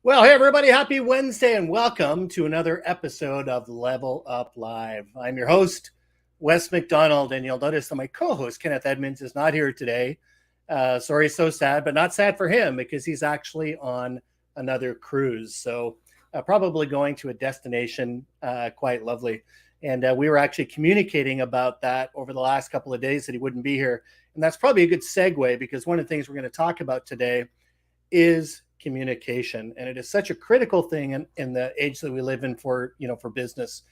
Well, hey, everybody, happy Wednesday and welcome to another episode of Level Up Live. I'm your host, Wes McDonald, and you'll notice that my co-host, Kenneth Edmonds, is not here today. Sorry, so sad, but not sad for him because he's actually on another cruise. So probably going to a destination quite lovely. And we were actually communicating about that over the last couple of days that he wouldn't be here. And that's probably a good segue because one of the things we're going to talk about today is communication, and it is such a critical thing in the age that we live in for business.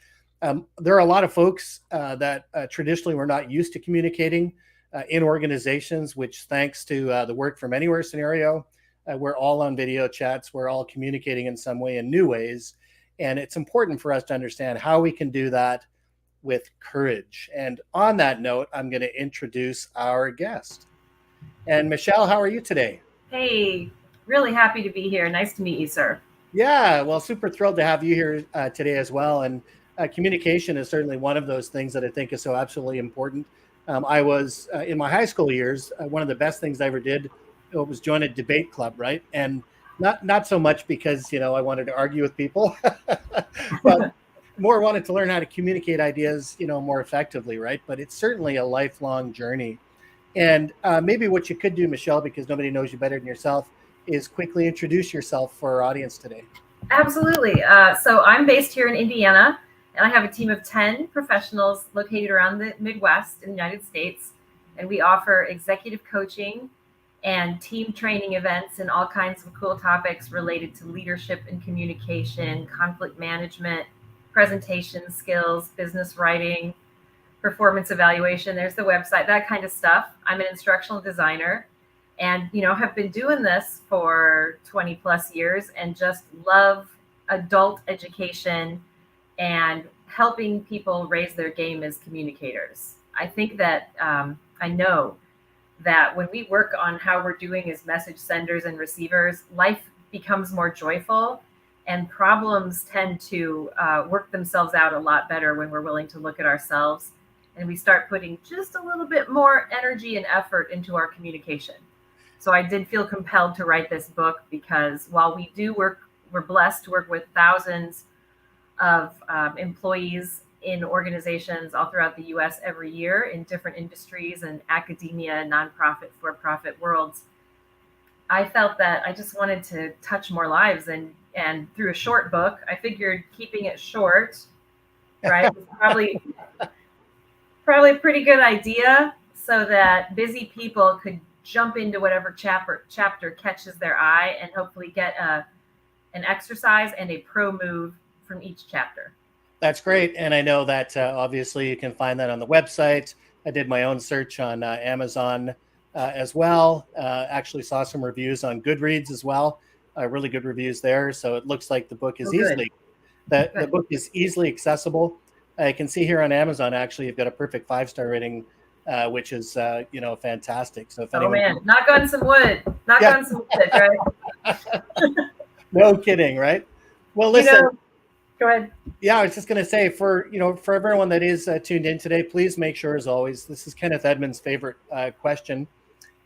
There are a lot of folks that traditionally were not used to communicating in organizations, which thanks to the work from anywhere scenario, we're all on video chats, we're all communicating in some way in new ways, and it's important for us to understand how we can do that with courage. And on that note, I'm going to introduce our guest. And Michelle, how are you today? Hey, really happy to be here. Nice to meet you, sir. Yeah, well, super thrilled to have you here today as well. And communication is certainly one of those things that I think is so absolutely important. I was in my high school years, one of the best things I ever did was join a debate club, right? And not so much because, I wanted to argue with people, but more wanted to learn how to communicate ideas, more effectively, right? But it's certainly a lifelong journey. And maybe what you could do, Michelle, because nobody knows you better than yourself, is quickly introduce yourself for our audience today. Absolutely. So I'm based here in Indiana, and I have a team of 10 professionals located around the Midwest in the United States. And we offer executive coaching and team training events and all kinds of cool topics related to leadership and communication, conflict management, presentation skills, business writing, performance evaluation. There's the website, that kind of stuff. I'm an instructional designer. And, have been doing this for 20 plus years and just love adult education and helping people raise their game as communicators. I think that I know that when we work on how we're doing as message senders and receivers, life becomes more joyful and problems tend to work themselves out a lot better when we're willing to look at ourselves and we start putting just a little bit more energy and effort into our communication. So I did feel compelled to write this book because while we do work, we're blessed to work with thousands of employees in organizations all throughout the U.S. every year in different industries and academia, nonprofit, for-profit worlds. I felt that I just wanted to touch more lives, and through a short book, I figured keeping it short, right, was probably a pretty good idea, so that busy people could jump into whatever chapter catches their eye and hopefully get an exercise and a pro move from each chapter. That's great. And I know that obviously you can find that on the website. I did my own search on Amazon as well. Actually saw some reviews on Goodreads as well. Really good reviews there. So it looks like the book is the book is easily accessible. I can see here on Amazon, actually, you've got a perfect 5-star rating, which is, fantastic. So if anyone... man, knock on some wood, on some wood, right? No kidding, right? Well, listen, go ahead. Yeah, I was just going to say for everyone that is tuned in today, please make sure, as always, this is Kenneth Edmonds' favorite question.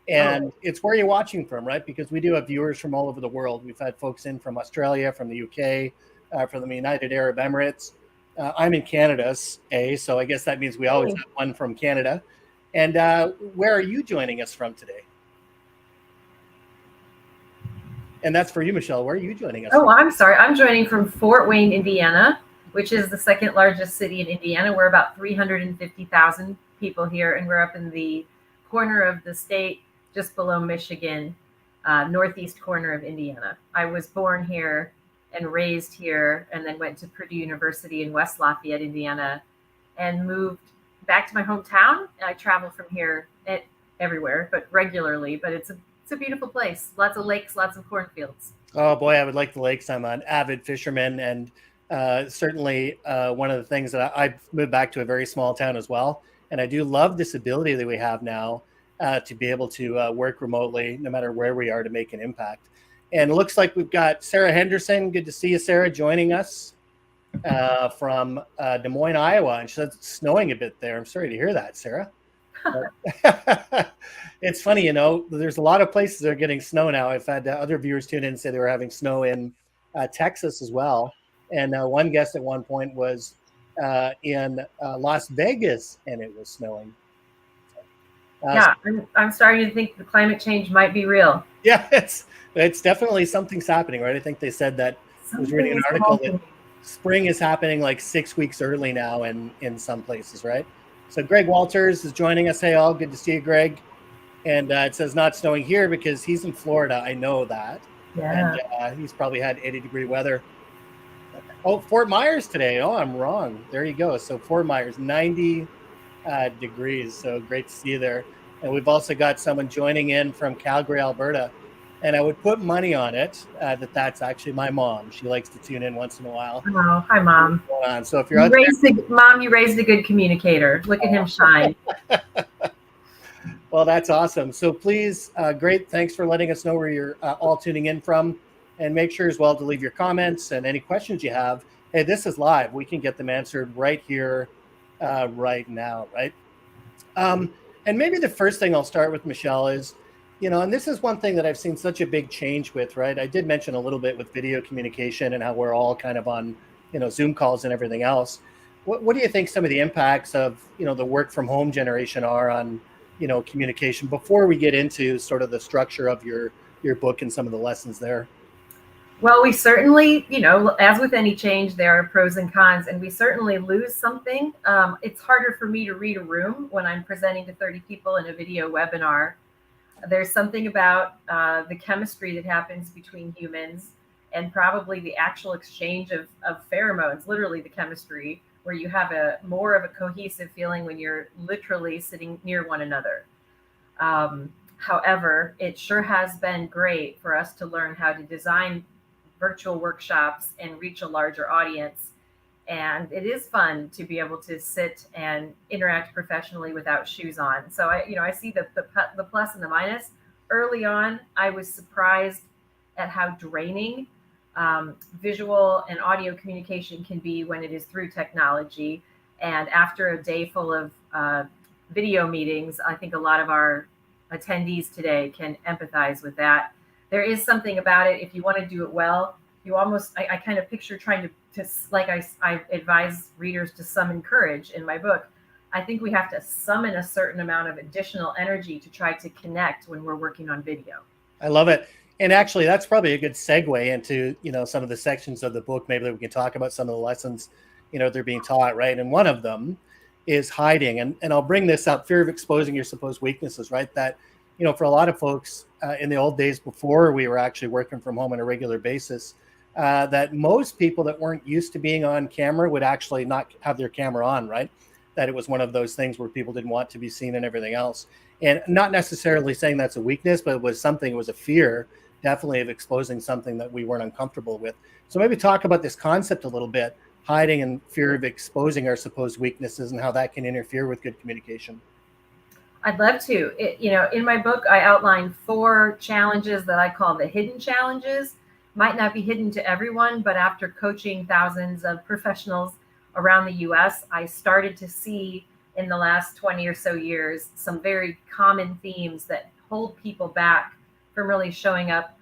And it's where you're watching from, right? Because we do have viewers from all over the world. We've had folks in from Australia, from the UK, from the United Arab Emirates. I'm in Canada, so I guess that means we always have one from Canada. And where are you joining us from today? And that's for you, Michelle. Where are you joining us from? I'm sorry. I'm joining from Fort Wayne, Indiana, which is the second largest city in Indiana. We're about 350,000 people here, and we're up in the corner of the state, just below Michigan, northeast corner of Indiana. I was born here and raised here, and then went to Purdue University in West Lafayette, Indiana, and moved back to my hometown. And I travel from here everywhere, but regularly. But it's a beautiful place. Lots of lakes, lots of cornfields. Oh boy, I would like the lakes. I'm an avid fisherman, and certainly one of the things that I've moved back to a very small town as well. And I do love this ability that we have now to be able to work remotely, no matter where we are, to make an impact. And it looks like we've got Sarah Henderson. Good to see you, Sarah, joining us from Des Moines, Iowa. And she said it's snowing a bit there. I'm sorry to hear that, Sarah. It's funny, there's a lot of places that are getting snow now. I've had other viewers tune in and say they were having snow in Texas as well. And one guest at one point was in Las Vegas and it was snowing. Yeah, I'm starting to think the climate change might be real. Yeah, it's definitely something's happening, right? I think they said that I was reading Something an is article that happening. spring is happening like 6 weeks early now in some places, right? So Greg Walters is joining us. Hey, all, good to see you, Greg. And it says not snowing here because he's in Florida. I know that. And Yeah. he's probably had 80-degree weather. Oh, Fort Myers today. Oh, I'm wrong. There you go. So Fort Myers, 90 degrees. So great to see you there. And we've also got someone joining in from Calgary, Alberta. And I would put money on it that that's actually my mom. She likes to tune in once in a while. Oh, hi, Mom. So if you're out there, Mom, you raised a good communicator. Look at him shine. well, that's awesome. So please, great. Thanks for letting us know where you're all tuning in from. And make sure as well to leave your comments and any questions you have. Hey, this is live. We can get them answered right here, right now, right? And maybe the first thing I'll start with, Michelle, is, and this is one thing that I've seen such a big change with, right? I did mention a little bit with video communication and how we're all kind of on, Zoom calls and everything else. What do you think some of the impacts of, the work from home generation are on, communication before we get into sort of the structure of your book and some of the lessons there? Well, we certainly, as with any change, there are pros and cons, and we certainly lose something. It's harder for me to read a room when I'm presenting to 30 people in a video webinar. There's something about the chemistry that happens between humans and probably the actual exchange of pheromones, literally the chemistry, where you have more of a cohesive feeling when you're literally sitting near one another. However, it sure has been great for us to learn how to design virtual workshops and reach a larger audience. And it is fun to be able to sit and interact professionally without shoes on. So I see the plus and the minus. Early on, I was surprised at how draining visual and audio communication can be when it is through technology. And after a day full of video meetings, I think a lot of our attendees today can empathize with that. There is something about it. If you want to do it well, you almost, I kind of picture trying to like I advise readers to summon courage in my book. I think we have to summon a certain amount of additional energy to try to connect when we're working on video. I love it. And actually, that's probably a good segue into, some of the sections of the book. Maybe we can talk about some of the lessons, they're being taught, right? And one of them is hiding. And I'll bring this up, fear of exposing your supposed weaknesses, right? That, for a lot of folks in the old days before we were actually working from home on a regular basis, that most people that weren't used to being on camera would actually not have their camera on, right? That it was one of those things where people didn't want to be seen and everything else. And not necessarily saying that's a weakness, but it was a fear, definitely, of exposing something that we weren't uncomfortable with. So maybe talk about this concept a little bit, hiding and fear of exposing our supposed weaknesses and how that can interfere with good communication. I'd love to. In my book, I outline 4 challenges that I call the hidden challenges. Might not be hidden to everyone, but after coaching thousands of professionals around the US, I started to see in the last 20 or so years some very common themes that hold people back from really showing up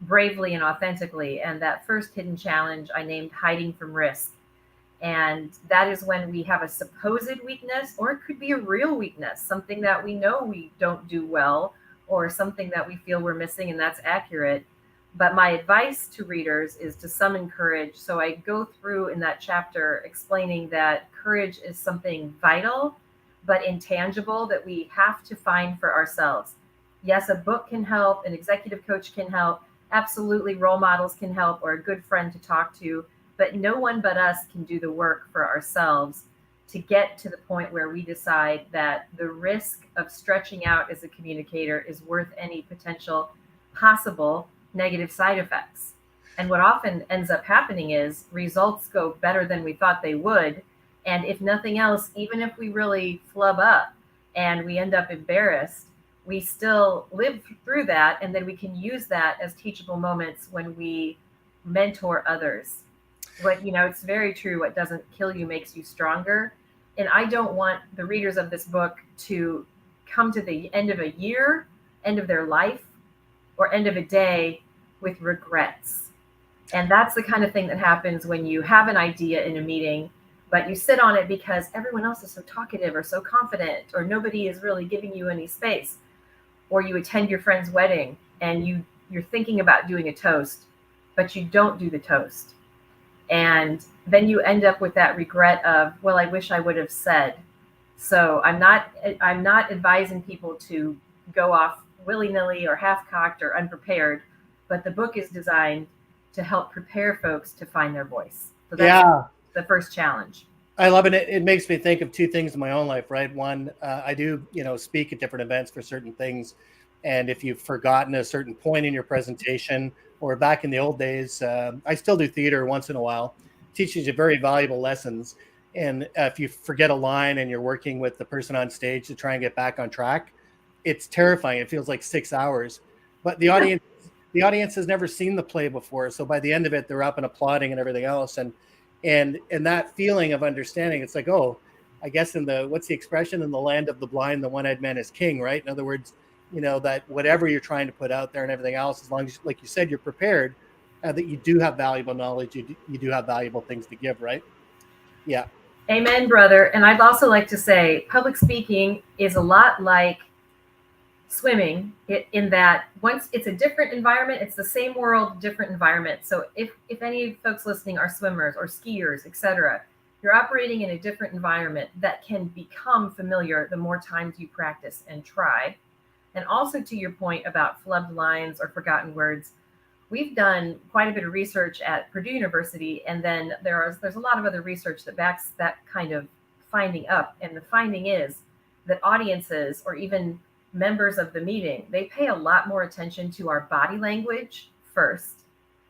bravely and authentically. And that first hidden challenge I named hiding from risk. And that is when we have a supposed weakness, or it could be a real weakness, something that we know we don't do well, or something that we feel we're missing, and that's accurate. But my advice to readers is to summon courage. So I go through in that chapter explaining that courage is something vital, but intangible that we have to find for ourselves. Yes, a book can help, an executive coach can help, absolutely role models can help, or a good friend to talk to, but no one but us can do the work for ourselves to get to the point where we decide that the risk of stretching out as a communicator is worth any potential possible negative side effects. And what often ends up happening is results go better than we thought they would. And if nothing else, even if we really flub up and we end up embarrassed, we still live through that. And then we can use that as teachable moments when we mentor others. But, it's very true. What doesn't kill you makes you stronger. And I don't want the readers of this book to come to the end of a year, end of their life, or end of a day with regrets. And that's the kind of thing that happens when you have an idea in a meeting, but you sit on it because everyone else is so talkative or so confident, or nobody is really giving you any space. Or you attend your friend's wedding and you're thinking about doing a toast, but you don't do the toast. And then you end up with that regret of, well, I wish I would have said. So I'm not advising people to go off willy-nilly or half-cocked or unprepared, but the book is designed to help prepare folks to find their voice. So that's the first challenge. I love it. It makes me think of two things in my own life, right? One, I do, speak at different events for certain things. And if you've forgotten a certain point in your presentation, or back in the old days, I still do theater once in a while, teaches you very valuable lessons. And if you forget a line and you're working with the person on stage to try and get back on track, it's terrifying. It feels like 6 hours, but the audience has never seen the play before. So by the end of it, they're up and applauding and everything else. And that feeling of understanding, it's like, oh, I guess what's the expression, in the land of the blind, the one-eyed man is king, right? In other words, that whatever you're trying to put out there and everything else, as long as, like you said, you're prepared, that you do have valuable knowledge, you do have valuable things to give, right? Yeah. Amen, brother. And I'd also like to say public speaking is a lot like swimming, in that once it's a different environment, it's the same world, different environment. So if any folks listening are swimmers or skiers, etc., you're operating in a different environment that can become familiar the more times you practice and try. And also, to your point about flubbed lines or forgotten words, we've done quite a bit of research at Purdue University, and then there's a lot of other research that backs that kind of finding up. And the finding is that audiences, or even members of the meeting, they pay a lot more attention to our body language first.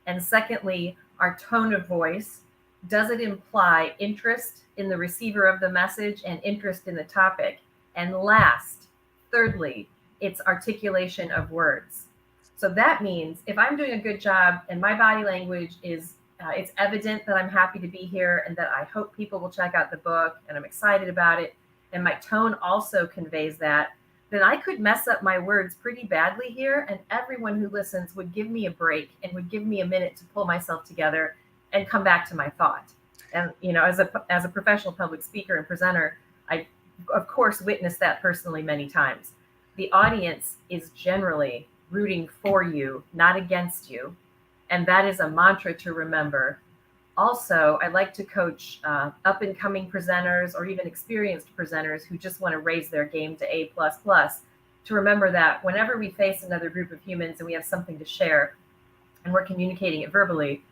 And secondly, our tone of voice. Does it imply interest in the receiver of the message and interest in the topic? And last, thirdly, it's articulation of words. So that means if I'm doing a good job and my body language is, it's evident that I'm happy to be here and that I hope people will check out the book and I'm excited about it, and my tone also conveys that, then I could mess up my words pretty badly here, and everyone who listens would give me a break and would give me a minute to pull myself together and come back to my thought. And, as a professional public speaker and presenter, I, of course, witnessed that personally many times. The audience is generally rooting for you, not against you. And that is a mantra to remember. Also, I like to coach up and coming presenters or even experienced presenters who just want to raise their game to A++, to remember that whenever we face another group of humans and we have something to share and we're communicating it verbally,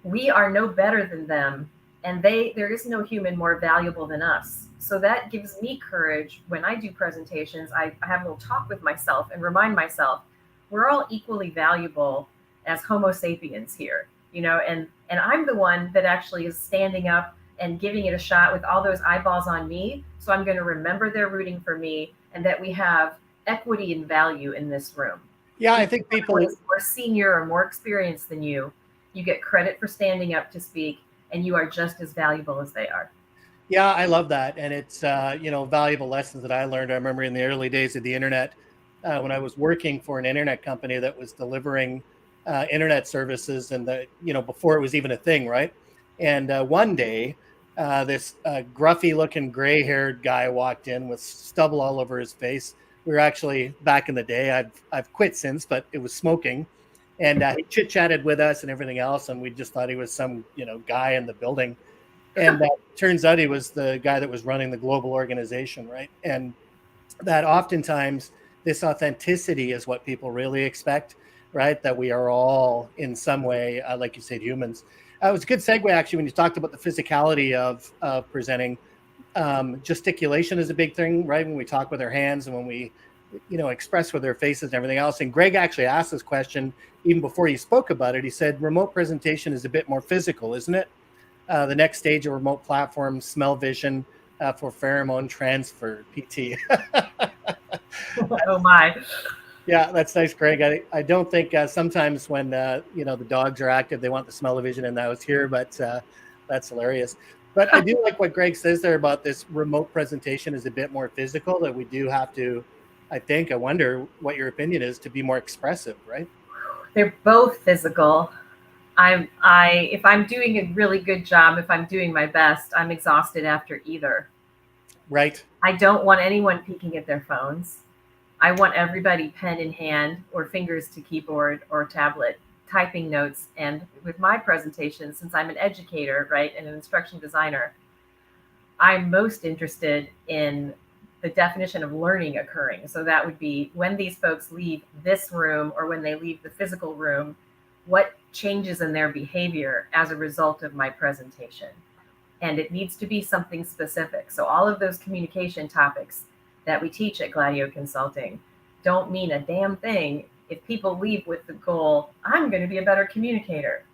we are no better than them, and there is no human more valuable than us. So that gives me courage when I do presentations. I have a little talk with myself and remind myself we're all equally valuable as Homo sapiens here, and I'm the one that actually is standing up and giving it a shot with all those eyeballs on me. So I'm going to remember they're rooting for me, and that we have equity and value in this room. Yeah, I think people who is more senior or more experienced than you get credit for standing up to speak, and you are just as valuable as they are. Yeah, I love that. And it's, valuable lessons that I learned. I remember in the early days of the internet, when I was working for an internet company that was delivering internet services, and before it was even a thing, right? And one day, this gruffy looking gray haired guy walked in with stubble all over his face. We were actually, back in the day, I've quit since, but it was smoking. And he chit chatted with us and everything else. And we just thought he was some, guy in the building. And turns out he was the guy that was running the global organization, right? And that oftentimes this authenticity is what people really expect, right? That we are all in some way, like you said, humans. It was a good segue, actually, when you talked about the physicality of presenting. Gesticulation is a big thing, right? When we talk with our hands and when we, express with our faces and everything else. And Greg actually asked this question even before he spoke about it. He said, remote presentation is a bit more physical, isn't it? The next stage of remote platforms, smell vision for pheromone transfer, PT. Oh my. Yeah, that's nice, Greg. I don't think sometimes when, the dogs are active, they want the smell of vision in the house here, but that's hilarious. But I do like what Greg says there about this remote presentation is a bit more physical, that we do have to I wonder what your opinion is, to be more expressive, right? They're both physical. If I'm doing a really good job, if I'm doing my best, I'm exhausted after either. Right. I don't want anyone peeking at their phones. I want everybody pen in hand or fingers to keyboard or tablet typing notes. And with my presentation, since I'm an educator, right, and an instruction designer, I'm most interested in the definition of learning occurring. So that would be when these folks leave this room or when they leave the physical room, what changes in their behavior as a result of my presentation. And it needs to be something specific. So all of those communication topics that we teach at Gladieux Consulting don't mean a damn thing if people leave with the goal, I'm going to be a better communicator.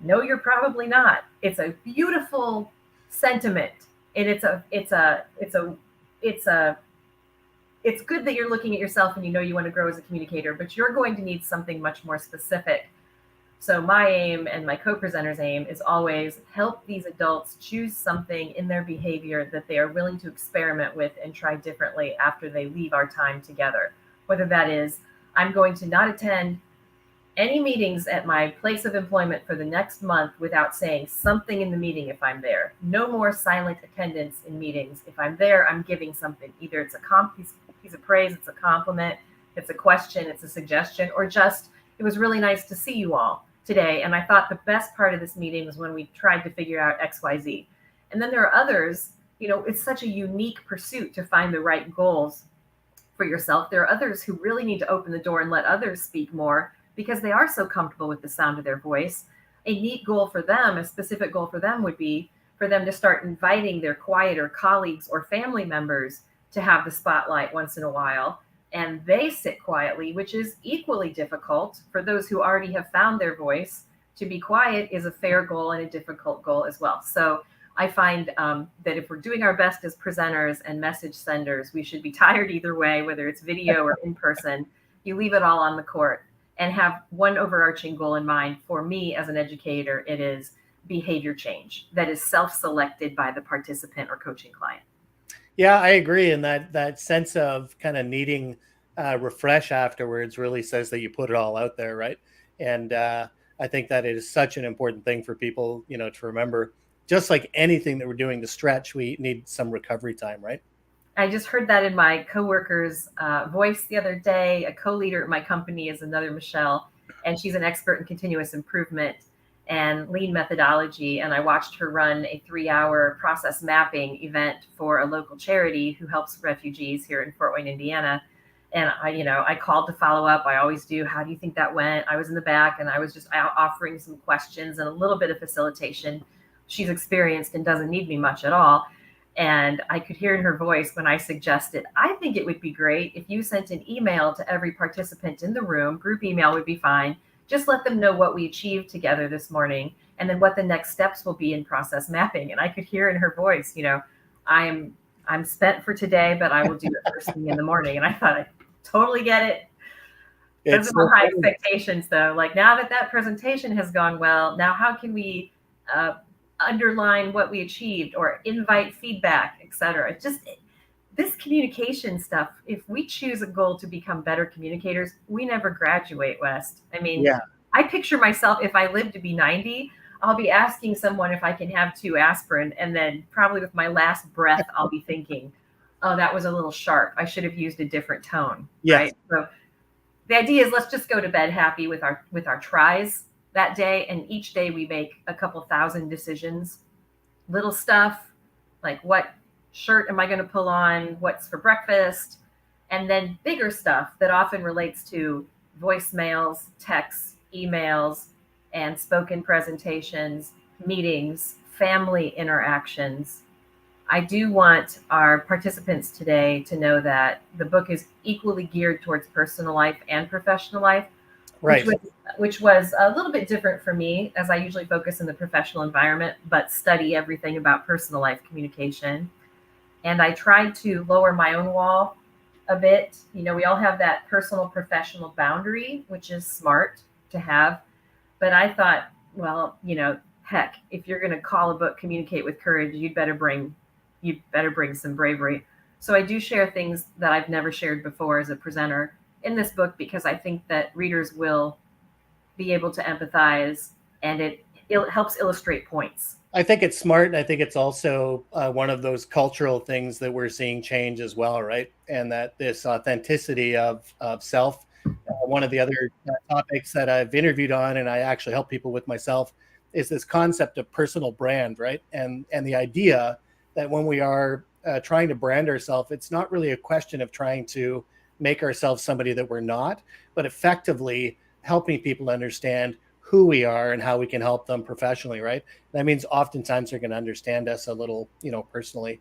No, you're probably not. It's a beautiful sentiment, and it's good that you're looking at yourself and you know you want to grow as a communicator, but you're going to need something much more specific. So my aim and my co-presenter's aim is always help these adults choose something in their behavior that they are willing to experiment with and try differently after they leave our time together. Whether that is, I'm going to not attend any meetings at my place of employment for the next month without saying something in the meeting if I'm there. No more silent attendance in meetings. If I'm there, I'm giving something. Either it's a piece of praise, it's a compliment, it's a question, it's a suggestion, or just, it was really nice to see you all today. And I thought the best part of this meeting was when we tried to figure out XYZ. And then there are others, it's such a unique pursuit to find the right goals for yourself. There are others who really need to open the door and let others speak more because they are so comfortable with the sound of their voice. A neat goal for them, a specific goal for them would be for them to start inviting their quieter colleagues or family members to have the spotlight once in a while. And they sit quietly, which is equally difficult for those who already have found their voice. To be quiet is a fair goal and a difficult goal as well. So I find that if we're doing our best as presenters and message senders, we should be tired either way, whether it's video or in person. You leave it all on the court and have one overarching goal in mind. For me as an educator, it is behavior change that is self-selected by the participant or coaching client. Yeah, I agree. And that sense of kind of needing refresh afterwards really says that you put it all out there, right? And I think that is such an important thing for people, to remember. Just like anything that we're doing to stretch, we need some recovery time, right? I just heard that in my coworker's voice the other day. A co-leader at my company is another Michelle, and she's an expert in continuous improvement and lean methodology. And I watched her run a 3-hour process mapping event for a local charity who helps refugees here in Fort Wayne, Indiana. And I called to follow up. I always do. How do you think that went? I was in the back and I was just offering some questions and a little bit of facilitation. She's experienced and doesn't need me much at all. And I could hear in her voice when I suggested, I think it would be great if you sent an email to every participant in the room. Group email would be fine. Just let them know what we achieved together this morning and then what the next steps will be in process mapping. And I could hear in her voice, I'm spent for today, but I will do it first thing in the morning. And I thought, I totally get it. Those are my high expectations, though. Like, now that presentation has gone well, now how can we underline what we achieved or invite feedback, etc. This communication stuff, if we choose a goal to become better communicators, we never graduate, West. I mean, yeah. I picture myself, if I live to be 90, I'll be asking someone if I can have 2 aspirin, and then probably with my last breath, I'll be thinking, oh, that was a little sharp. I should have used a different tone. Yes. Right? So the idea is, let's just go to bed happy with our tries that day. And each day we make a couple thousand decisions, little stuff like, what shirt am I going to pull on? What's for breakfast? And then bigger stuff that often relates to voicemails, texts, emails, and spoken presentations, meetings, family interactions. I do want our participants today to know that the book is equally geared towards personal life and professional life, right? Which was a little bit different for me, as I usually focus in the professional environment, but study everything about personal life communication. And I tried to lower my own wall a bit. We all have that personal professional boundary, which is smart to have. But I thought, well, heck, if you're going to call a book Communicate with Courage, you'd better bring some bravery. So I do share things that I've never shared before as a presenter in this book, because I think that readers will be able to empathize, and it helps illustrate points. I think it's smart, and I think it's also one of those cultural things that we're seeing change as well, right? And that this authenticity of self. One of the other topics that I've interviewed on, and I actually help people with myself, is this concept of personal brand, right? And the idea that when we are trying to brand ourselves, it's not really a question of trying to make ourselves somebody that we're not, but effectively helping people understand who we are and how we can help them professionally, right? That means oftentimes they're going to understand us a little, personally.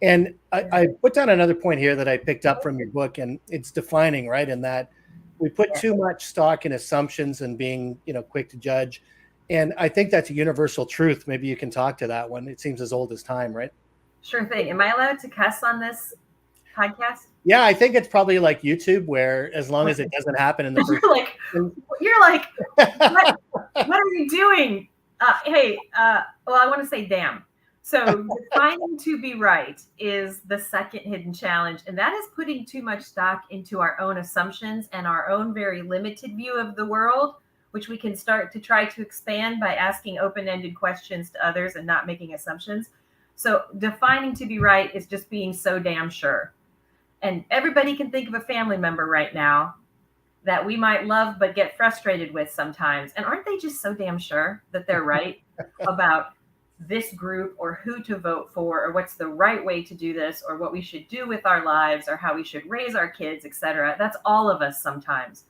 And I put down another point here that I picked up from your book, and it's defining, right? In that we put too much stock in assumptions and being, quick to judge. And I think that's a universal truth. Maybe you can talk to that one. It seems as old as time, right? Sure thing. Am I allowed to cuss on this podcast? Yeah, I think it's probably like YouTube, where as long as it doesn't happen in the first you're like, what are you doing? Well, I want to say damn. So defining to be right is the second hidden challenge, and that is putting too much stock into our own assumptions and our own very limited view of the world, which we can start to try to expand by asking open-ended questions to others and not making assumptions. So defining to be right is just being so damn sure. And everybody can think of a family member right now that we might love but get frustrated with sometimes. And aren't they just so damn sure that they're right about this group, or who to vote for, or what's the right way to do this, or what we should do with our lives, or how we should raise our kids, etc. That's all of us sometimes.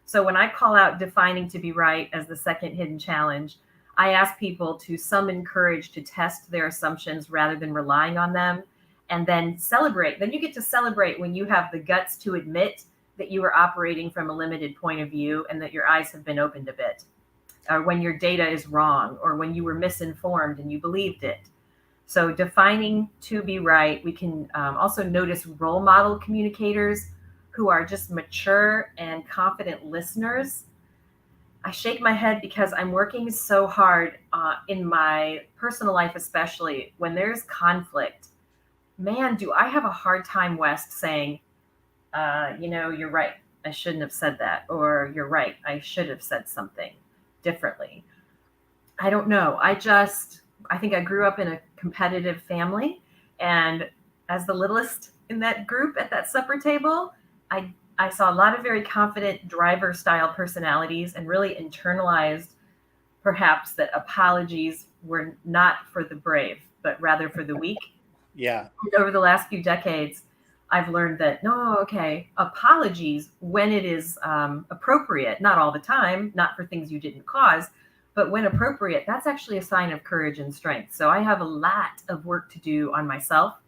So when I call out defining to be right as the second hidden challenge, I ask people to summon courage to test their assumptions rather than relying on them, and then celebrate. Then you get to celebrate when you have the guts to admit that you are operating from a limited point of view and that your eyes have been opened a bit, or when your data is wrong, or when you were misinformed and you believed it. So defining to be right, we can also notice role model communicators who are just mature and confident listeners. I shake my head because I'm working so hard in my personal life, especially when there's conflict. Man, do I have a hard time, West, saying, you're right, I shouldn't have said that, or you're right, I should have said something differently. I don't know. I think I grew up in a competitive family, and as the littlest in that group at that supper table, I saw a lot of very confident driver style personalities, and really internalized perhaps that apologies were not for the brave, but rather for the weak. Yeah. And over the last few decades, I've learned that apologies when it is appropriate, not all the time, not for things you didn't cause, but when appropriate, that's actually a sign of courage and strength. So I have a lot of work to do on myself.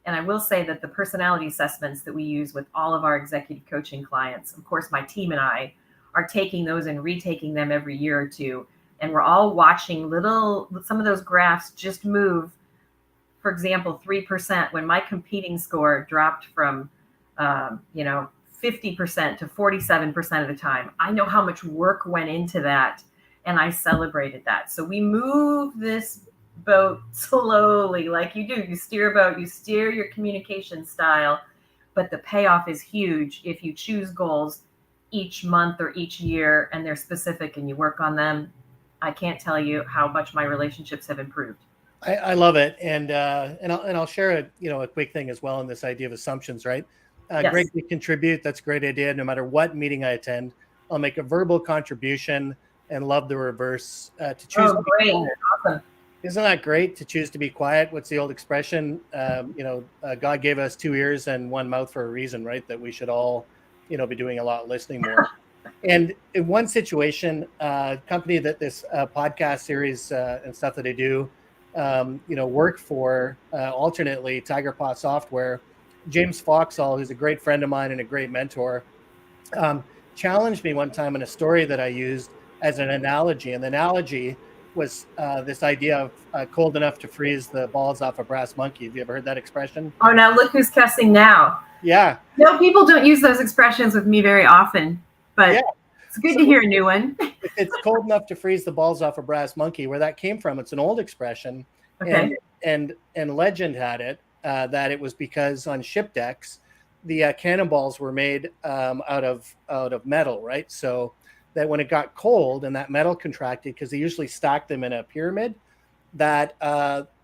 And I will say that the personality assessments that we use with all of our executive coaching clients, of course, my team and I are taking those and retaking them every year or two. And we're all watching some of those graphs just move. For example, 3%, when my competing score dropped from, 50% to 47% of the time, I know how much work went into that, and I celebrated that. So we move this boat slowly, like you do. You steer a boat, you steer your communication style, but the payoff is huge if you choose goals each month or each year, and they're specific, and you work on them. I can't tell you how much my relationships have improved. I love it, and I'll share a quick thing as well on this idea of assumptions, right? Yes. Great to contribute. That's a great idea. No matter what meeting I attend, I'll make a verbal contribution, and love the reverse. To choose. Oh, great! Awesome. Isn't that great to choose to be quiet? What's the old expression? God gave us 2 ears and 1 mouth for a reason, right? That we should all, be doing a lot, listening more. And in one situation, company that this podcast series and stuff that I do, work for alternately Tiger Paw Software. James Foxall, who's a great friend of mine and a great mentor, challenged me one time in a story that I used as an analogy. And the analogy was this idea of cold enough to freeze the balls off a brass monkey. Have you ever heard that expression? Oh, now look who's cussing now. Yeah. No, people don't use those expressions with me very often, but yeah. It's good to hear a new one. It's cold enough to freeze the balls off a brass monkey. Where that came from, it's an old expression. Okay. And legend had it that it was because on ship decks, the cannonballs were made out of metal, right? So that when it got cold and that metal contracted, because they usually stack them in a pyramid, that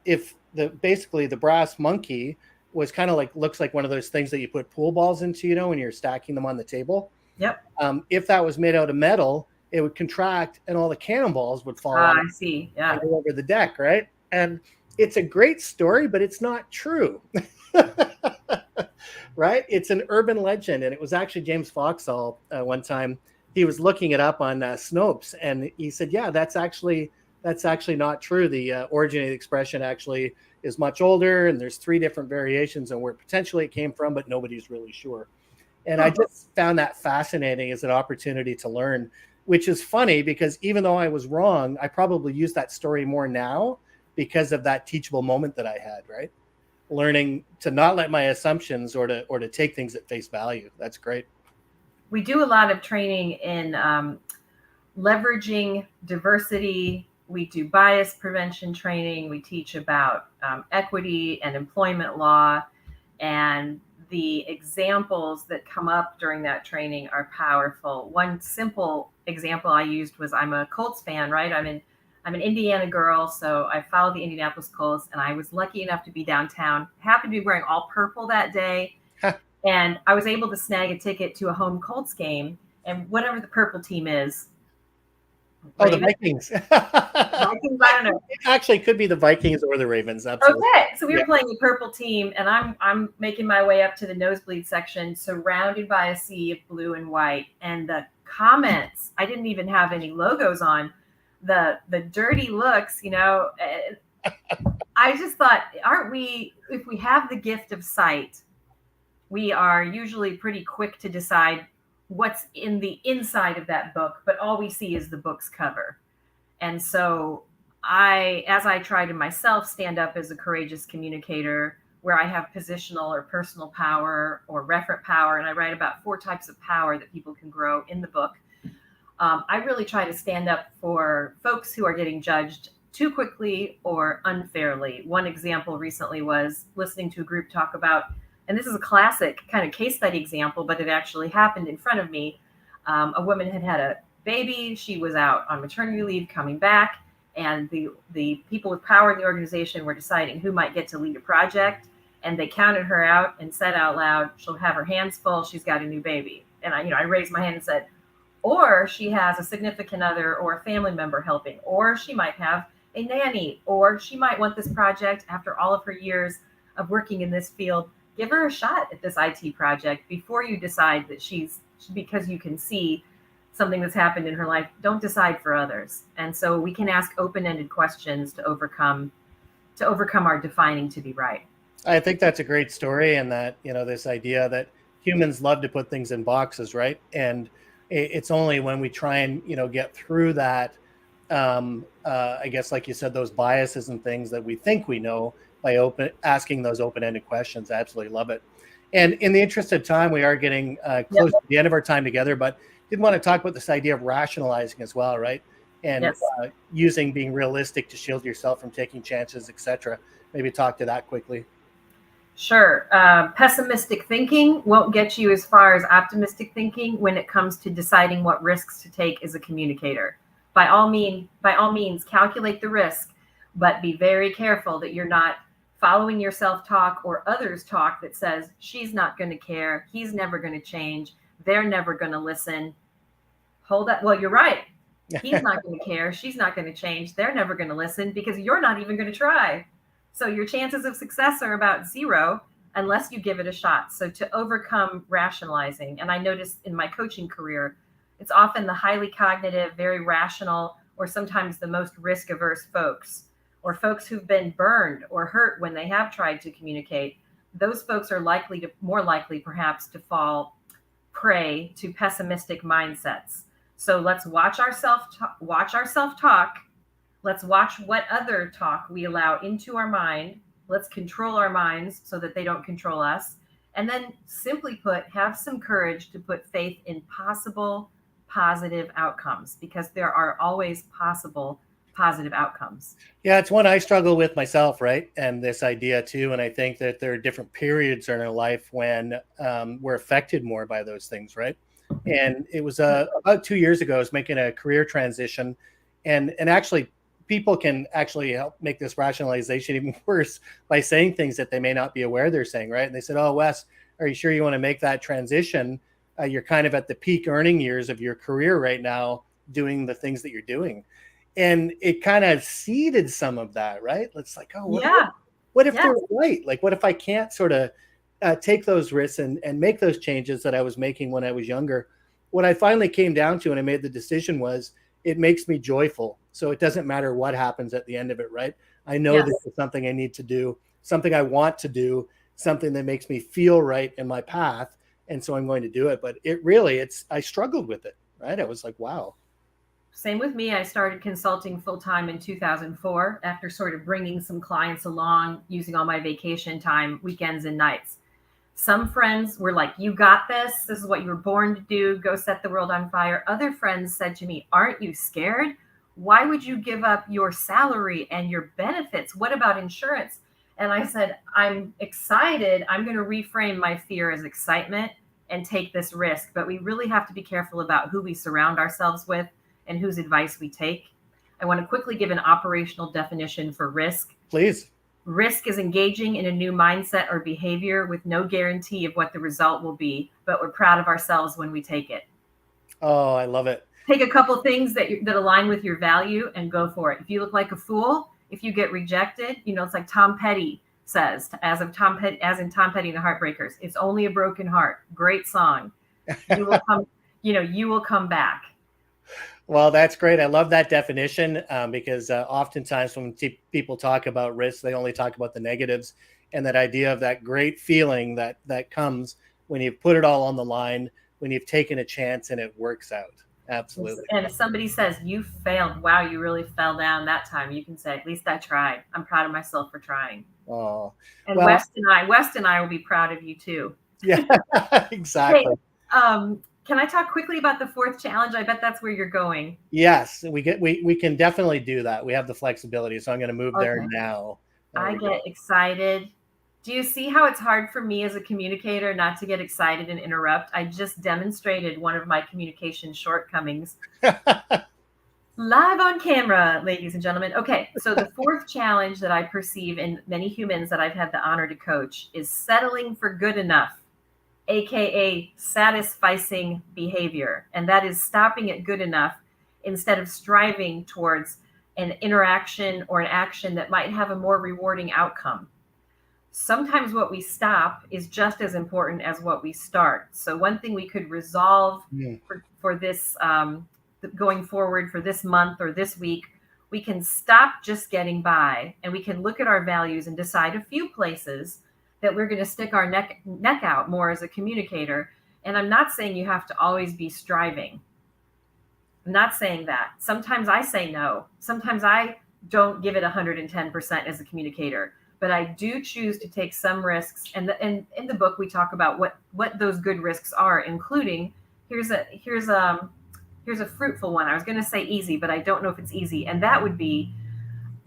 if the basically the brass monkey was kind of like looks like one of those things that you put pool balls into, when you're stacking them on the table. Yep. If that was made out of metal, it would contract and all the cannonballs would fall Ah, off I see. and Yeah. go over the deck, right? And it's a great story, but it's not true. Right? It's an urban legend. And it was actually James Foxall one time. He was looking it up on Snopes, and he said, yeah, that's actually not true. The origin of the expression actually is much older, and there's 3 different variations on where potentially it came from, but nobody's really sure. And I Huh. just found that fascinating as an opportunity to learn, which is funny because even though I was wrong, I probably use that story more now because of that teachable moment that I had, right? Learning to not let my assumptions or to take things at face value. That's great. We do a lot of training in leveraging diversity. We do bias prevention training. We teach about equity and employment law. And the examples that come up during that training are powerful. One simple example I used was I'm a Colts fan, right? I'm an Indiana girl, so I follow the Indianapolis Colts, and I was lucky enough to be downtown. Happened to be wearing all purple that day, and I was able to snag a ticket to a home Colts game. And whatever the purple team is, Oh, the Ravens, Vikings. Vikings, I don't know. It actually could be the Vikings or the Ravens. Absolutely. Okay, so we Yeah. were playing the purple team, and I'm making my way up to the nosebleed section, surrounded by a sea of blue and white. And the comments, I didn't even have any logos on. The dirty looks, I just thought, aren't we? If we have the gift of sight, we are usually pretty quick to decide what's in the inside of that book, but all we see is the book's cover. And so as I try to myself stand up as a courageous communicator, where I have positional or personal power or referent power, and I write about 4 types of power that people can grow in the book. I really try to stand up for folks who are getting judged too quickly or unfairly. One example recently was listening to a group talk about, and this is a classic kind of case study example, but it actually happened in front of me. A woman had a baby. She was out on maternity leave, coming back, and the people with power in the organization were deciding who might get to lead a project. And they counted her out and said out loud, she'll have her hands full. She's got a new baby. And I raised my hand and said, or she has a significant other or a family member helping, or she might have a nanny, or she might want this project after all of her years of working in this field. Give her a shot at this IT project before you decide that because you can see something that's happened in her life. Don't decide for others. And so we can ask open-ended questions to overcome our defining to be right. I think that's a great story, and that this idea that humans love to put things in boxes, right? And it's only when we try and get through that, I guess, like you said, those biases and things that we think we know by asking those open-ended questions. I absolutely love it. And in the interest of time, we are getting close to the end of our time together, but did want to talk about this idea of rationalizing as well, right? And Yes. Using being realistic to shield yourself from taking chances, etc. Maybe talk to that quickly. Sure. Pessimistic thinking won't get you as far as optimistic thinking when it comes to deciding what risks to take as a communicator. By all means, calculate the risk, but be very careful that you're not following your self-talk or others' talk that says, she's not going to care, he's never going to change, they're never going to listen. Hold up. Well, you're right. He's not going to care, she's not going to change, they're never going to listen, because you're not even going to try. So your chances of success are about 0 unless you give it a shot. So to overcome rationalizing, and I noticed in my coaching career, it's often the highly cognitive, very rational, or sometimes the most risk-averse folks, or folks who've been burned or hurt when they have tried to communicate. Those folks are more likely perhaps to fall prey to pessimistic mindsets. So let's watch our self-talk. Let's watch what other talk we allow into our mind. Let's control our minds so that they don't control us. And then, simply put, have some courage to put faith in possible positive outcomes, because there are always possible positive outcomes. Yeah, it's one I struggle with myself, right? And this idea too. And I think that there are different periods in our life when we're affected more by those things, right? And it was about 2 years ago, I was making a career transition, and actually, people can actually help make this rationalization even worse by saying things that they may not be aware they're saying, right? And they said, "Oh, Wes, are you sure you want to make that transition? You're kind of at the peak earning years of your career right now, doing the things that you're doing." And it kind of seeded some of that, right? It's like, oh, Yeah. what if Yes. they're right? Like, what if I can't sort of take those risks and make those changes that I was making when I was younger? What I finally came down to and I made the decision was it makes me joyful. So it doesn't matter what happens at the end of it, right? I know Yes. this is something I need to do, something I want to do, something that makes me feel right in my path. And so I'm going to do it. But I struggled with it, right? I was like, wow. Same with me. I started consulting full time in 2004 after sort of bringing some clients along, using all my vacation time, weekends and nights. Some friends were like, "You got this. This is what you were born to do. Go set the world on fire." Other friends said to me, "Aren't you scared? Why would you give up your salary and your benefits? What about insurance?" And I said, "I'm excited. I'm going to reframe my fear as excitement and take this risk. But we really have to be careful about who we surround ourselves with and whose advice we take." I want to quickly give an operational definition for risk. Please. Risk is engaging in a new mindset or behavior with no guarantee of what the result will be, but we're proud of ourselves when we take it. Oh, I love it. Take a couple things that align with your value and go for it. If you look like a fool, if you get rejected, it's like Tom Petty says, as in Tom Petty and the Heartbreakers, "It's only a broken heart." Great song. You will come, you will come back. Well, that's great. I love that definition because oftentimes when people talk about risk, they only talk about the negatives, and that idea of that great feeling that comes when you've put it all on the line, when you've taken a chance and it works out. Absolutely. And if somebody says you failed, wow, you really fell down that time, you can say, "At least I tried. I'm proud of myself for trying." Oh, And well, West and I will be proud of you too. yeah, exactly. Hey, can I talk quickly about the fourth challenge? I bet that's where you're going. Yes, we can definitely do that. We have the flexibility, so I'm going to move there now. I get excited. Do you see how it's hard for me as a communicator not to get excited and interrupt? I just demonstrated one of my communication shortcomings live on camera, ladies and gentlemen. Okay, so the fourth challenge that I perceive in many humans that I've had the honor to coach is settling for good enough, aka satisficing behavior. And that is stopping at good enough instead of striving towards an interaction or an action that might have a more rewarding outcome. Sometimes what we stop is just as important as what we start. So one thing we could resolve for this going forward for this month or this week, we can stop just getting by, and we can look at our values and decide a few places that we're going to stick our neck out more as a communicator. And I'm not saying you have to always be striving. I'm not saying that. Sometimes I say no. Sometimes I don't give it 110% as a communicator, but I do choose to take some risks. And in the book, we talk about what those good risks are, including here's a fruitful one. I was going to say easy, but I don't know if it's easy. And that would be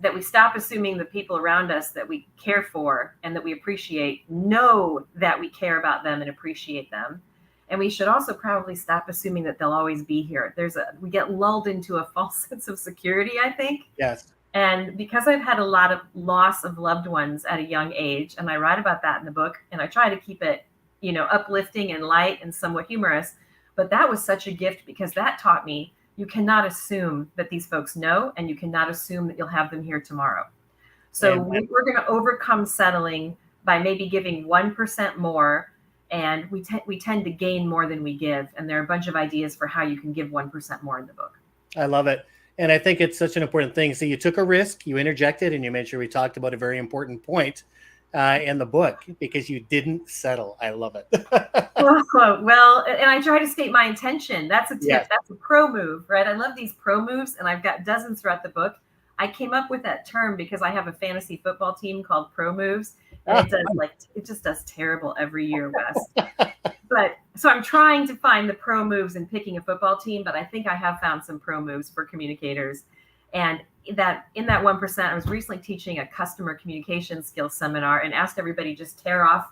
that we stop assuming the people around us that we care for and that we appreciate know that we care about them and appreciate them. And we should also probably stop assuming that they'll always be here. We get lulled into a false sense of security, I think. Yes. And because I've had a lot of loss of loved ones at a young age, and I write about that in the book, and I try to keep it, uplifting and light and somewhat humorous. But that was such a gift because that taught me you cannot assume that these folks know, and you cannot assume that you'll have them here tomorrow. So we're going to overcome settling by maybe giving 1% more, and we tend to gain more than we give. And there are a bunch of ideas for how you can give 1% more in the book. I love it. And I think it's such an important thing. So you took a risk, you interjected, and you made sure we talked about a very important point in the book because you didn't settle. I love it. Well, and I try to state my intention. That's a tip. Yes. That's a pro move, right? I love these pro moves, and I've got dozens throughout the book. I came up with that term because I have a fantasy football team called Pro Moves, and it just does terrible every year, Wes. But so I'm trying to find the pro moves in picking a football team, but I think I have found some pro moves for communicators. And that in that 1%, I was recently teaching a customer communication skills seminar and asked everybody just tear off,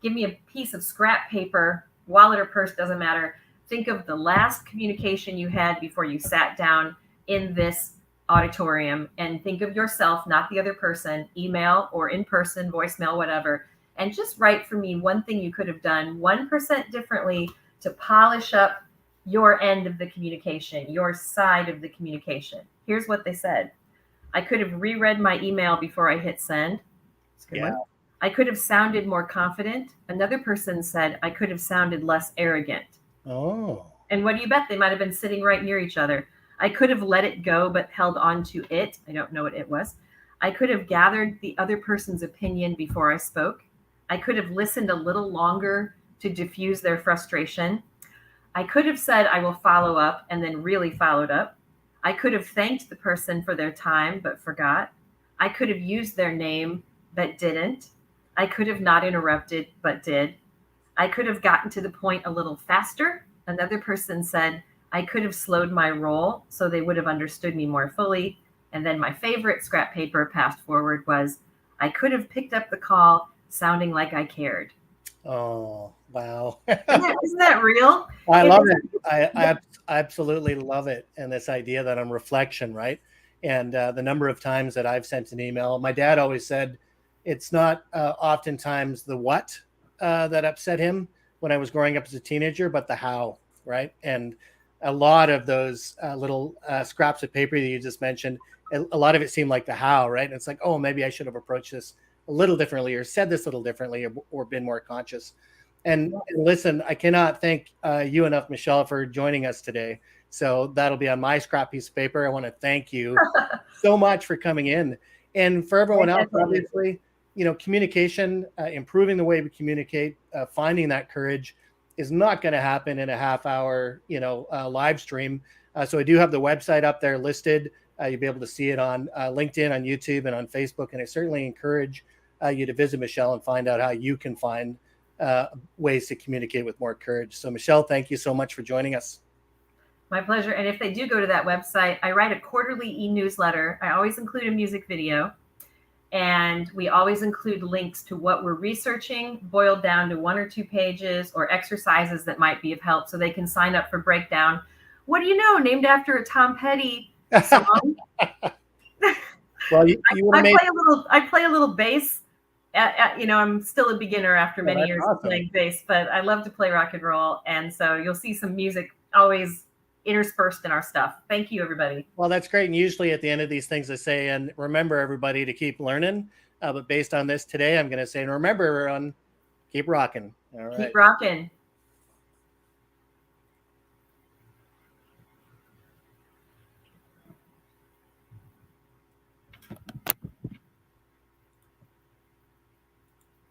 give me a piece of scrap paper, wallet or purse, doesn't matter. Think of the last communication you had before you sat down in this auditorium, and think of yourself, not the other person, email or in person, voicemail, whatever. And just write for me one thing you could have done 1% differently to polish up your end of the communication, your side of the communication. Here's what they said. I could have reread my email before I hit send. That's a good one. I could have sounded more confident. Another person said I could have sounded less arrogant. Oh. And what do you bet? They might have been sitting right near each other. I could have let it go, but held on to it. I don't know what it was. I could have gathered the other person's opinion before I spoke. I could have listened a little longer to diffuse their frustration. I could have said, I will follow up, and then really followed up. I could have thanked the person for their time, but forgot. I could have used their name, but didn't. I could have not interrupted, but did. I could have gotten to the point a little faster. Another person said, I could have slowed my roll so they would have understood me more fully. And then my favorite scrap paper passed forward was, I could have picked up the call sounding like I cared. Oh, wow. Isn't that real? I love it. I absolutely love it. And this idea that on reflection, right? And the number of times that I've sent an email, my dad always said, it's not oftentimes the what that upset him when I was growing up as a teenager, but the how, right? And a lot of those little scraps of paper that you just mentioned, a lot of it seemed like the how, right? And it's like, oh, maybe I should have approached this a little differently, or said this a little differently, or been more conscious. And listen, I cannot thank you enough, Michelle, for joining us today. So that'll be on my scrap piece of paper. I want to thank you so much for coming in. And for everyone else, obviously, communication, improving the way we communicate, finding that courage is not going to happen in a half-hour, live stream. So I do have the website up there listed. You'll be able to see it on LinkedIn, on YouTube, and on Facebook. And I certainly encourage you to visit Michelle and find out how you can find ways to communicate with more courage. So Michelle, thank you so much for joining us. My pleasure. And if they do go to that website, I write a quarterly e-newsletter. I always include a music video. And we always include links to what we're researching, boiled down to 1 or 2 pages, or exercises that might be of help, so they can sign up for Breakdown. What do you know? Named after a Tom Petty song. Well, I play a little bass. I'm still a beginner after many years of playing bass, but I love to play rock and roll. And so you'll see some music always interspersed in our stuff. Thank you, everybody. Well, that's great. And usually at the end of these things, I say, and remember, everybody, to keep learning. But based on this today, I'm going to say, and remember, everyone, keep rocking. All right. Keep rocking.